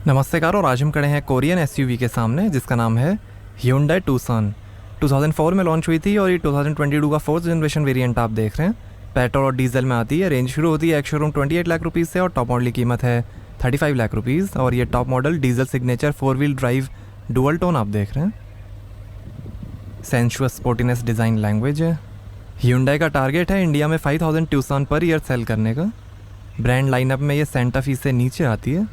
नमस्कार। और आज हम खड़े हैं कोरियन एसयूवी के सामने जिसका नाम है Hyundai Tucson। 2004 में लॉन्च हुई थी और ये 2022 का फोर्थ जनरेशन वेरिएंट आप देख रहे हैं। पेट्रोल और डीजल में आती है। रेंज शुरू होती है एक्स शोरूम 28 लाख रुपीज़ से और टॉप मॉडल की कीमत है 35 लाख रुपीज़। और ये top model diesel signature 4 wheel drive dual tone आप देख रहे हैं। सेंशुअस स्पोर्टीनेस डिज़ाइन लैंग्वेज है। Hyundai का टारगेट है इंडिया में 5000 Tucson पर ईयर सेल करने का। ब्रांड लाइनअप में ये सेंटा फी से नीचे आती है।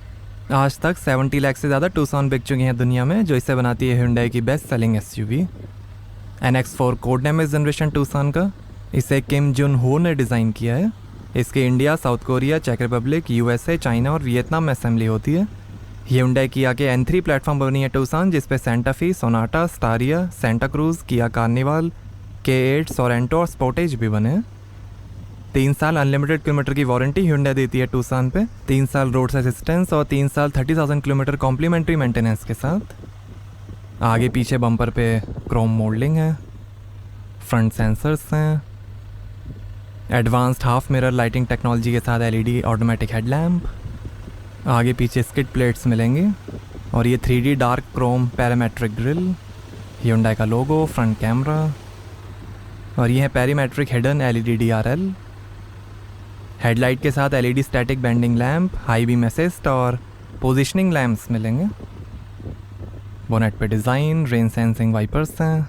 आज तक 70 लाख से ज़्यादा Tucson बिक चुकी हैं दुनिया में, जो इसे बनाती है Hyundai की best selling SUV. NX4 code name इस जनरेशन Tucson का। इसे किम जुन हो ने डिज़ाइन किया है। इसके इंडिया, साउथ कोरिया, चेक रिपब्लिक, USA, चाइना और वियतनाम में असेंबली होती है। Hyundai किया के N3 प्लेटफॉर्म पर बनी है Tucson, जिसपे सेंटा फी, सोनाटा, स्टारिया, सेंटा क्रूज, किया कार्निवाल, K8, सोरेंटो और स्पोर्टेज भी बने हैं। 3 साल अनलिमिटेड किलोमीटर की वारंटी Hyundai देती है Tucson पे, 3 साल रोड असिस्टेंस और 3 साल 30,000 किलोमीटर कॉम्प्लीमेंट्री मेंटेनेंस के साथ। आगे पीछे बम्पर पे क्रोम मोल्डिंग है। फ्रंट सेंसर्स हैं। Advanced half mirror lighting technology के साथ LED ऑटोमेटिक हेडलैम्प। आगे पीछे स्किड प्लेट्स मिलेंगे और ये 3D dark chrome parametric grille. Hyundai का लोगो, फ्रंट कैमरा और ये है parametric hidden LED DRL। Headlight के साथ LED static bending lamp, high beam assist और पोजिशनिंग लैम्प्स मिलेंगे। बोनेट पे डिज़ाइन, रेन सेंसिंग वाइपर्स हैं।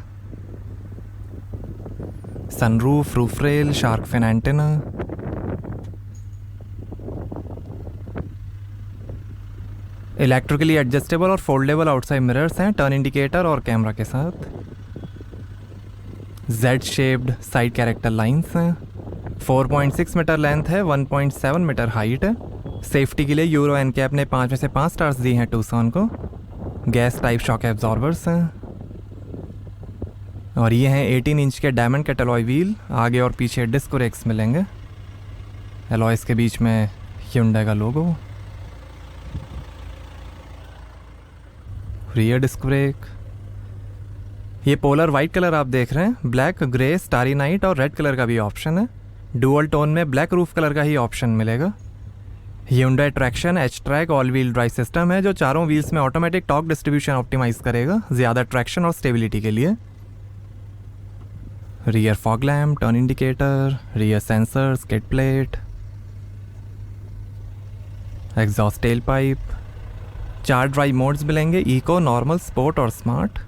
Sunroof, roof rail, shark fin antenna. Electrically adjustable और फोल्डेबल आउटसाइड मिरर्स हैं, टर्न इंडिकेटर और camera के साथ। Z shaped side character lines हैं। 4.6 मीटर लेंथ है, 1.7 मीटर हाइट है। सेफ्टी के लिए यूरो NCAP ने 5 में से 5 स्टार्स दिए हैं Tucson को। गैस टाइप शॉक एब्जॉर्बर्स हैं और ये हैं 18 इंच के डायमंड कट अलॉय व्हील। आगे और पीछे डिस्क ब्रेक्स मिलेंगे। अलॉयस के बीच में Hyundai का लोगो। Rear disc brake. ये पोलर वाइट कलर आप देख रहे हैं। ब्लैक, ग्रे, स्टारी नाइट और रेड कलर का भी ऑप्शन है। डुअल टोन में ब्लैक रूफ कलर का ही ऑप्शन मिलेगा। Hyundai traction H-Track all wheel drive system है, जो चारों व्हील्स में ऑटोमेटिक टॉर्क डिस्ट्रीब्यूशन ऑप्टिमाइज करेगा ज़्यादा ट्रैक्शन और स्टेबिलिटी के लिए। Rear fog lamp, turn indicator, rear sensor, skid plate, exhaust tail pipe. 4 drive modes मिलेंगे, इको, नॉर्मल, स्पोर्ट और स्मार्ट।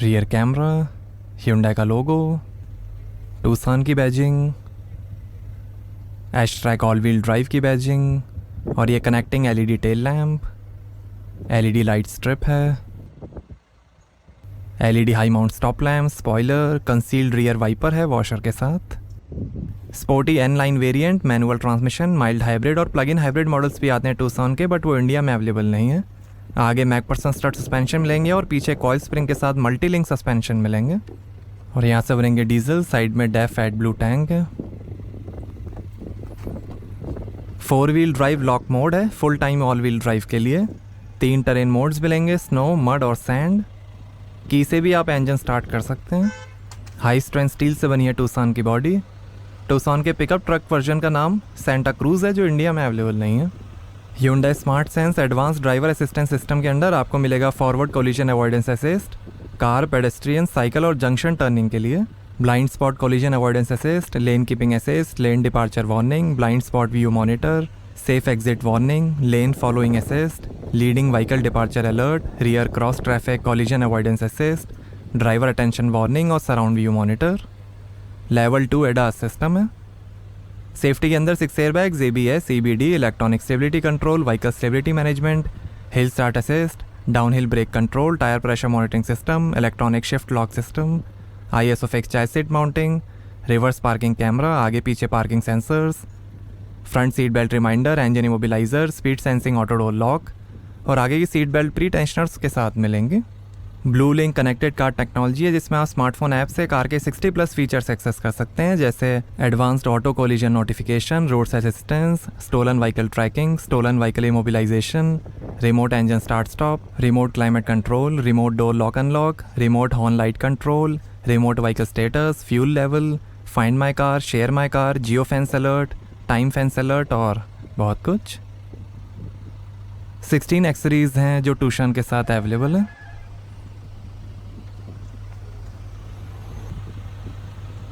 रियर कैमरा, Hyundai का लोगो, Tucson की badging, H-Track all wheel drive की बैजिंग और ये connecting LED tail lamp. LED light strip है। LED high mount stop lamp, spoiler, concealed rear wiper है washer के साथ। Sporty N line variant, manual transmission, mild hybrid और plug in hybrid models भी आते हैं Tucson के, बट वो इंडिया में अवेलेबल नहीं है। आगे मैकपर्सन स्ट्रट सस्पेंशन मिलेंगे और पीछे कॉइल स्प्रिंग के साथ मल्टी लिंक सस्पेंशन मिलेंगे। और यहाँ से बनेंगे डीजल। साइड में डेफ एड ब्लू टैंक है। 4 व्हील ड्राइव लॉक मोड है, full time all wheel drive के लिए। 3 टेरेन मोड्स मिलेंगे, स्नो, मड और सैंड। की से भी आप इंजन स्टार्ट कर सकते हैं। हाई स्ट्रेंथ स्टील से बनी है Tucson की बॉडी। Tucson के पिकअप ट्रक वर्जन का नाम सेंटा क्रूज है, जो इंडिया में अवेलेबल नहीं है। Hyundai smart sense advance driver assistance system के अंडर आपको मिलेगा forward collision avoidance assist, car, pedestrian, cycle और जंक्शन टर्निंग के लिए। Blind spot collision avoidance assist, lane keeping assist, lane departure warning, blind spot view monitor, safe exit warning, lane following assist, leading vehicle departure alert, rear cross traffic collision avoidance assist, driver attention warning और surround view monitor. Level 2 ADAS system है। Safety के अंदर 6 airbags, ABS, CBD, electronic stability control, vehicle stability management, hill start assist, downhill brake control, tyre pressure monitoring system, electronic shift lock system, ISO fix child seat mounting, reverse parking camera, आगे पीछे parking sensors, front seat belt reminder, engine immobiliser, speed sensing auto door lock और आगे की seat belt pre tensioners के साथ मिलेंगे। Blue link connected car technology है, जिसमें आप स्मार्टफोन ऐप से कार के 60+ फीचर्स एक्सेस कर सकते हैं, जैसे advanced auto collision notification, road assistance, stolen vehicle tracking, stolen vehicle immobilisation, remote engine start stop, remote climate control, remote door lock unlock, remote horn light control, remote vehicle status, fuel level, find my car, share my car, geo fence alert, time fence alert और बहुत कुछ। 16 accessories हैं जो tuition के साथ available है।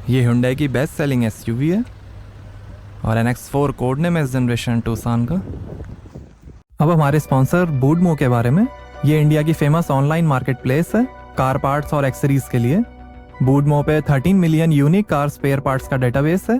ये Hyundai की बेस्ट सेलिंग SUV है और NX4 कोड नेम है इस जनरेशन टूसान का। अब हमारे स्पॉन्सर बूडमो के बारे में। ये इंडिया की फेमस ऑनलाइन मार्केट प्लेस है कार पार्ट्स और एक्सेसरीज के लिए। बूडमो पे 13 million unique car spare parts का डेटाबेस है,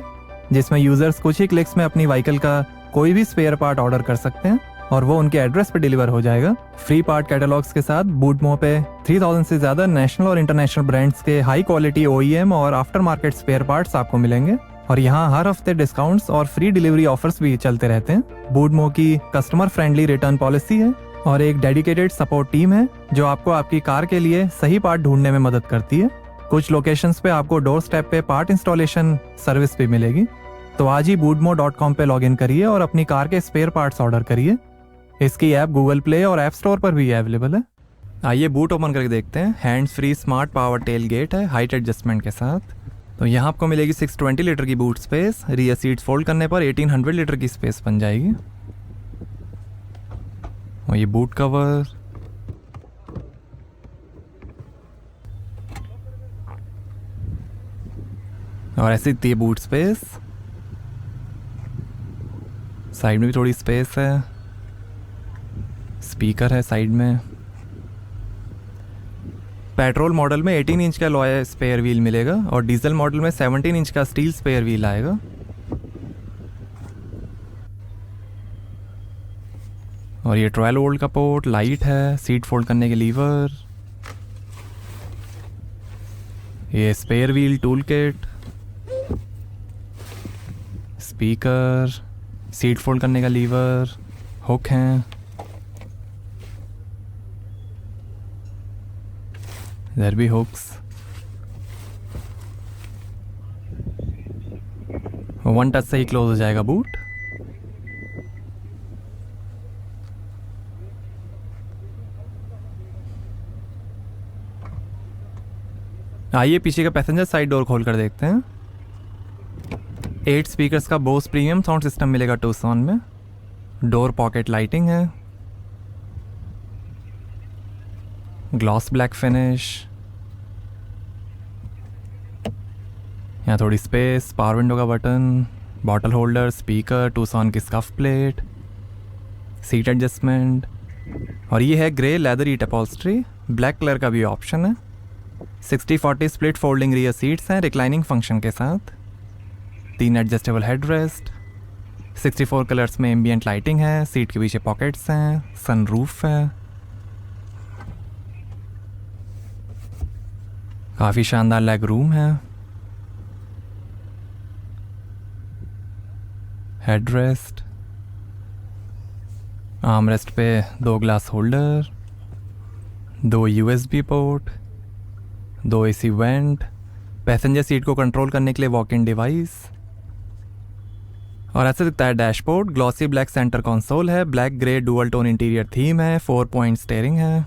जिसमें यूजर्स कुछ ही क्लिक्स में अपनी व्हीकल का कोई भी स्पेयर पार्ट ऑर्डर कर सकते हैं और वो उनके एड्रेस पे डिलीवर हो जाएगा। फ्री पार्ट कैटलॉग्स के साथ बूडमो पे 3000 से ज्यादा नेशनल और इंटरनेशनल ब्रांड्स के हाई क्वालिटी OEM और आफ्टर मार्केट स्पेयर पार्ट्स आपको मिलेंगे और यहाँ हर हफ्ते डिस्काउंट्स और फ्री डिलीवरी ऑफर्स भी चलते रहते हैं। बूडमो की कस्टमर फ्रेंडली रिटर्न पॉलिसी है और एक डेडिकेटेड सपोर्ट टीम है जो आपको आपकी कार के लिए सही पार्ट ढूंढने में मदद करती है। कुछ लोकेशंस पे आपको डोर स्टेप पे पार्ट इंस्टॉलेशन सर्विस भी मिलेगी। तो आज ही boodmo.com पे लॉगिन करिए और अपनी कार के स्पेयर पार्ट्स ऑर्डर करिए। इसकी ऐप गूगल प्ले और ऐप स्टोर पर भी अवेलेबल है। आइए बूट ओपन करके देखते हैं। Hands free smart power tailgate है हाइट एडजस्टमेंट के साथ। तो यहाँ आपको मिलेगी 620 लीटर की boot space. Rear seats fold करने पर 1800 लीटर की स्पेस बन जाएगी। और ये बूट कवर, और ऐसी दिखती है बूट स्पेस। साइड में भी थोड़ी स्पेस है, स्पीकर है साइड में। पेट्रोल मॉडल में 18 इंच का अलॉय स्पेयर व्हील मिलेगा और डीजल मॉडल में 17 इंच का स्टील स्पेयर व्हील आएगा। और ये 12 वोल्ट का पोर्ट, लाइट है, सीट फोल्ड करने के लीवर, ये spare wheel tool kit, speaker, seat fold करने का लीवर, हुक हैं, इधर भी हुक्स। 1 टच से ही क्लोज हो जाएगा बूट। आइए पीछे का पैसेंजर साइड डोर खोल कर देखते हैं। 8 स्पीकर्स का बोस प्रीमियम साउंड सिस्टम मिलेगा टूसान में। डोर पॉकेट लाइटिंग है, ग्लॉस ब्लैक फिनिश, यहाँ थोड़ी स्पेस, पावर विंडो का बटन, बॉटल होल्डर, स्पीकर, टूसान की स्कफ प्लेट, सीट एडजस्टमेंट। और ये है ग्रे लेदर ईट अपॉल्स्ट्री, ब्लैक कलर का भी ऑप्शन है। 60-40 स्प्लिट फोल्डिंग रियर सीट्स हैं रिक्लाइनिंग फंक्शन के साथ। 3 एडजस्टेबल हेडरेस्ट, 64 कलर्स में एम्बियंट लाइटिंग है, सीट के पीछे पॉकेट्स हैं, सनरूफ है। काफ़ी शानदार लेग रूम है, हेडरेस्ट, आर्मरेस्ट पे 2 glass holder, 2 USB port, 2 AC went, passenger seat को कंट्रोल करने के लिए वॉक इन डिवाइस। और ऐसे दिखता है dashboard. Glossy black centre console है, black grey dual tone interior theme है, 4 पॉइंट स्टीयरिंग है,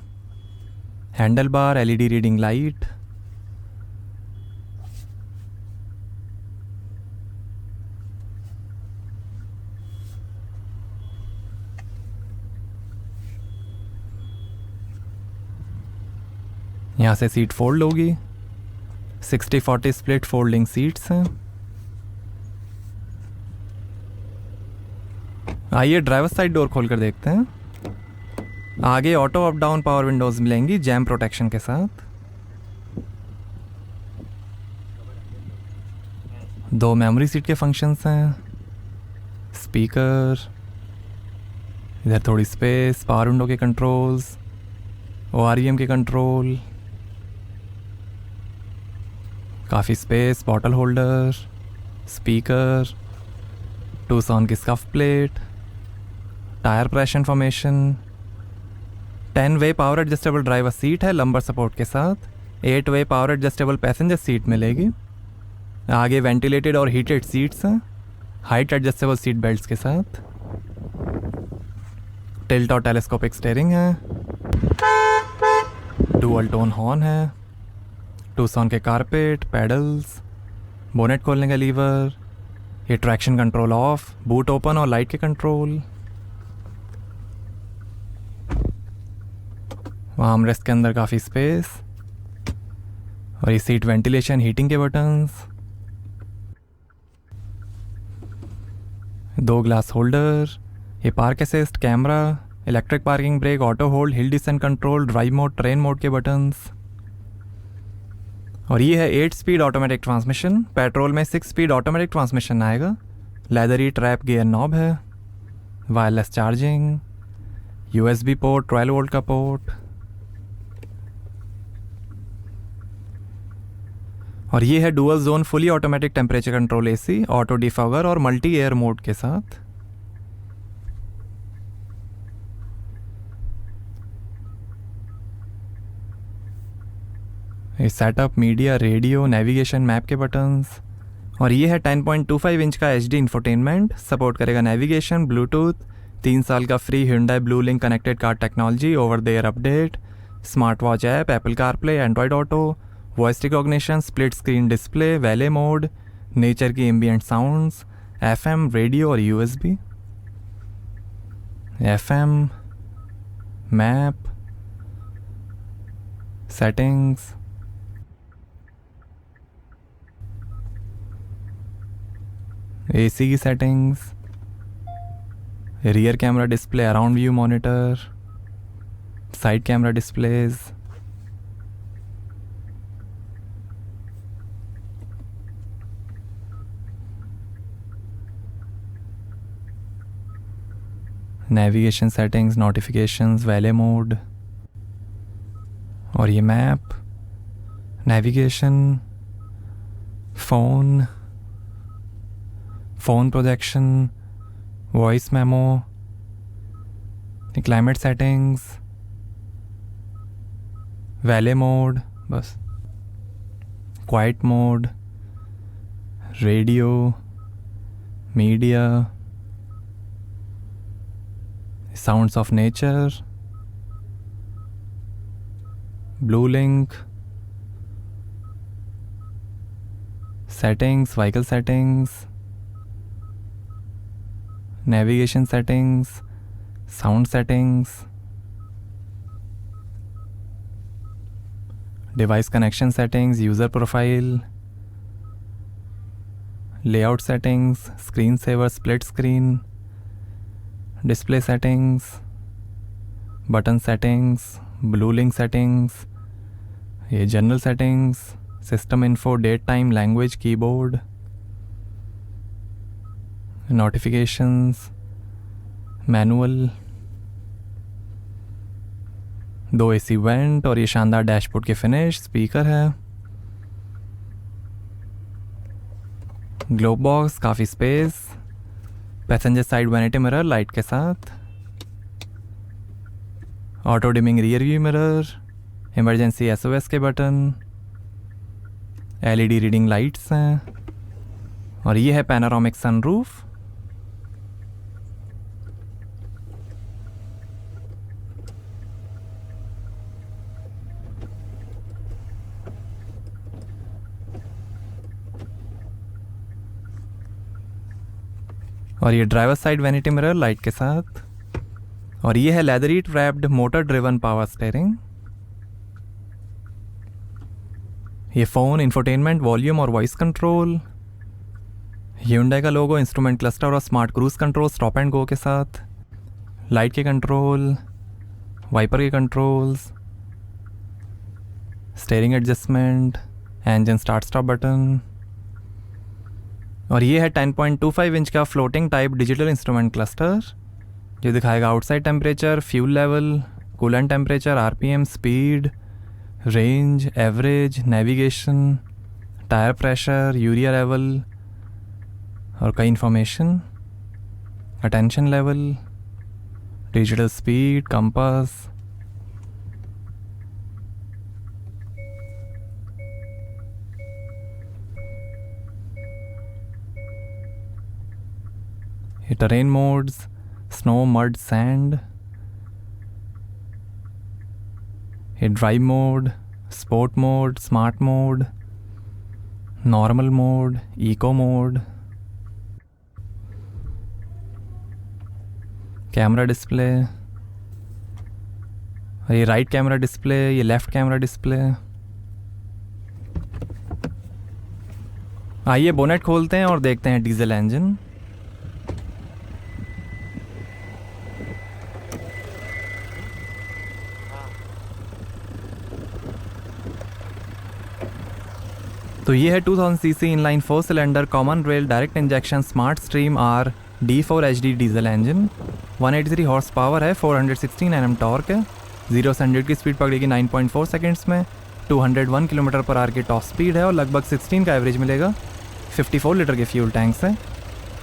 handle bar, LED reading light. यहाँ से सीट फोल्ड होगी, 60-40 स्प्लिट फोल्डिंग सीट्स हैं। आइए ड्राइवर साइड डोर खोल कर देखते हैं। आगे auto up down power Windows मिलेंगी जैम प्रोटेक्शन के साथ। 2 मेमोरी सीट के फंक्शंस हैं, स्पीकर, इधर थोड़ी स्पेस, पावर विंडो के कंट्रोल्स, OREM के कंट्रोल, काफ़ी स्पेस, बॉटल होल्डर, स्पीकर, टूसान की scuff plate, tyre pressure information. 10 वे पावर एडजस्टेबल ड्राइवर सीट है लंबर सपोर्ट के साथ। 8 वे पावर एडजस्टेबल पैसेंजर सीट मिलेगी। आगे वेंटिलेटेड और हीटेड सीट्स हैं, हाइट एडजस्टेबल सीट बेल्ट्स के साथ। टिल्ट और टेलीस्कोपिक स्टीयरिंग है, डुअल टोन हॉर्न है, टूसान के कारपेट, पैडल्स, बोनेट खोलने का लीवर, ये traction control of, boot open और लाइट के कंट्रोल। आर्मरेस्ट के अंदर काफ़ी स्पेस, और ये सीट वेंटिलेशन हीटिंग के बटन्स, 2 ग्लास होल्डर, ये park assist, camera, electric parking brake, auto hold, hill descent control, drive mode, train mode के बटन्स। और ये है 8 स्पीड ऑटोमेटिक ट्रांसमिशन। पेट्रोल में 6 स्पीड ऑटोमेटिक ट्रांसमिशन आएगा। लेदरी ट्रैप गियर नॉब है, wireless charging, USB port, 12 volt का port. और ये है dual zone fully automatic temperature control AC, auto defogger और मल्टी एयर मोड के साथ। Setup, media, radio, navigation, map के बटन्स। और ये है 10.25 इंच का HD इंफोटेनमेंट, सपोर्ट करेगा नेविगेशन, ब्लूटूथ, 3 साल का free Hyundai blue link connected car technology, over the air update, smart watch app, Apple CarPlay, Android auto, voice recognition, split screen display, valet mode, nature की ambient sounds, FM, radio और USB, FM, map, settings, AC की settings, rear camera display, around view monitor, side camera displays, navigation settings, notifications, valet mode. और ये map, navigation, phone projection, voice memo, climate settings, valet mode, बस, quiet mode, radio, media, sounds of nature, Blue Link, settings, vehicle settings, navigation settings, sound settings, device connection settings, user profile, layout settings, screen saver, split screen, display settings, button settings, Blue Link settings, ये general settings, system info, date time, language, keyboard, notifications, manual, 2 AC vent और ये शानदार dashboard के finish, speaker है, glove box, काफ़ी space, passenger side vanity mirror light के साथ, auto dimming rear view mirror, emergency SOS के बटन, LED रीडिंग लाइट्स हैं, और ये है पैनोरामिक सनरूफ। और ये driver side vanity mirror light के साथ, और ये है leathery wrapped motor driven power steering. ये फ़ोन, इंफोटेनमेंट, वॉल्यूम और वॉइस कंट्रोल, Hyundai का लोगो, इंस्ट्रूमेंट क्लस्टर और smart cruise control stop and go के साथ, लाइट के कंट्रोल, वाइपर के controls, steering adjustment, engine start stop button. और ये है 10.25 इंच का floating type digital instrument cluster, जो दिखाएगा outside temperature, fuel level, coolant temperature, RPM, speed, range, average, navigation, tyre pressure, urea level और कई information, attention level, digital speed, compass. ये terrain modes, snow, mud, sand, ये drive mode, sport mode, smart mode, normal mode, eco mode, camera display, ये right camera display, ये left camera display. आइए bonnet खोलते हैं और देखते हैं डीजल इंजन। तो ये है 2000 CC inline 4 cylinder common rail direct injection smart stream R D4HD diesel engine. 183 horsepower है, 416 Nm टॉर्क है। 0 से 100 की स्पीड पकड़ेगी 9.4 सेकेंड्स में। 201 किलोमीटर पर आवर की टॉप स्पीड है और लगभग 16 का एवरेज मिलेगा। 54 लीटर के फ्यूल टैंक्स हैं।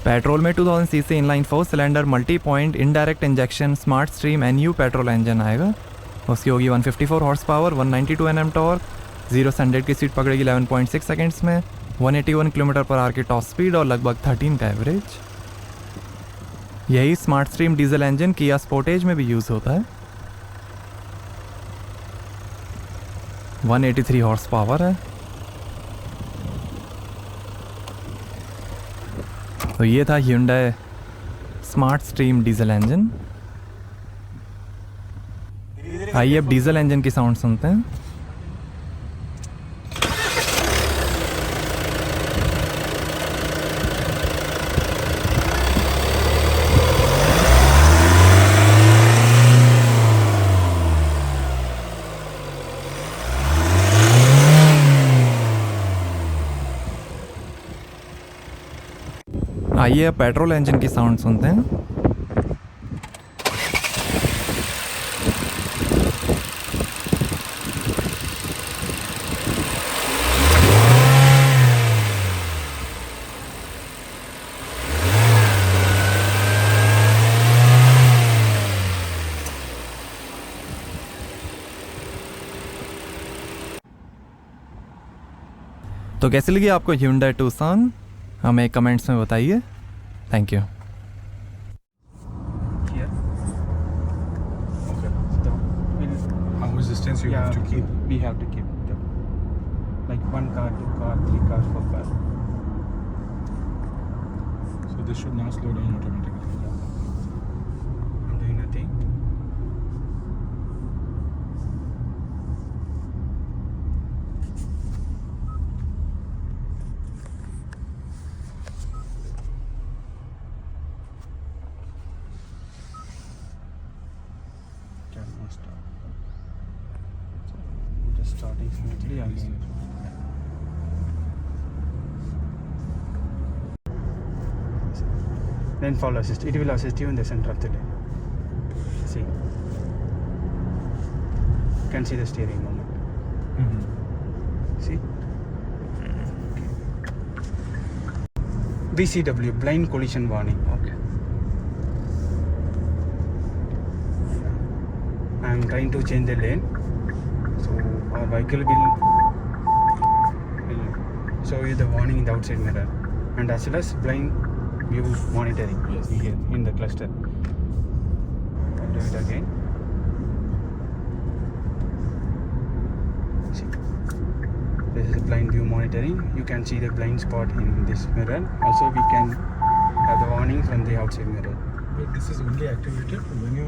पेट्रोल में 2000 CC inline 4 cylinder multi point indirect injection smart stream NU petrol engine आएगा। उसकी होगी 154 हॉर्स पावर, 192 Nm टॉर्क। 0 से 100 की स्पीड पकड़ेगी 11.6 सेकेंड्स में। 181 किलोमीटर पर आवर की टॉप स्पीड और लगभग 13 का एवरेज। यही स्मार्ट स्ट्रीम डीजल इंजन किया स्पोर्टेज में भी यूज़ होता है। 183 हॉर्स पावर है। तो ये था Hyundai smart stream diesel engine. आइए अब डीजल इंजन की साउंड सुनते हैं। आइए अब पेट्रोल इंजन की साउंड सुनते हैं। तो कैसी लगी आपको Hyundai Tucson? हमें कमेंट्स में बताइए। Thank you. Here. Okay. So How much distance you have to keep? We have to keep the, like 1 car, 2 car, 3 car, 4 car. So this should now slow down automatically. I'm doing nothing. Just starting smoothly again. Then follow assist. It will assist you in the center of the lane. See. You can see the steering movement. See. BCW, blind collision warning. Okay. I am trying to change the lane, so our vehicle will show you the warning in the outside mirror, and as well as blind view monitoring here in the cluster. I'll do it again. See, this is blind view monitoring. You can see the blind spot in this mirror. Also, we can have the warning from the outside mirror. But this is only activated when you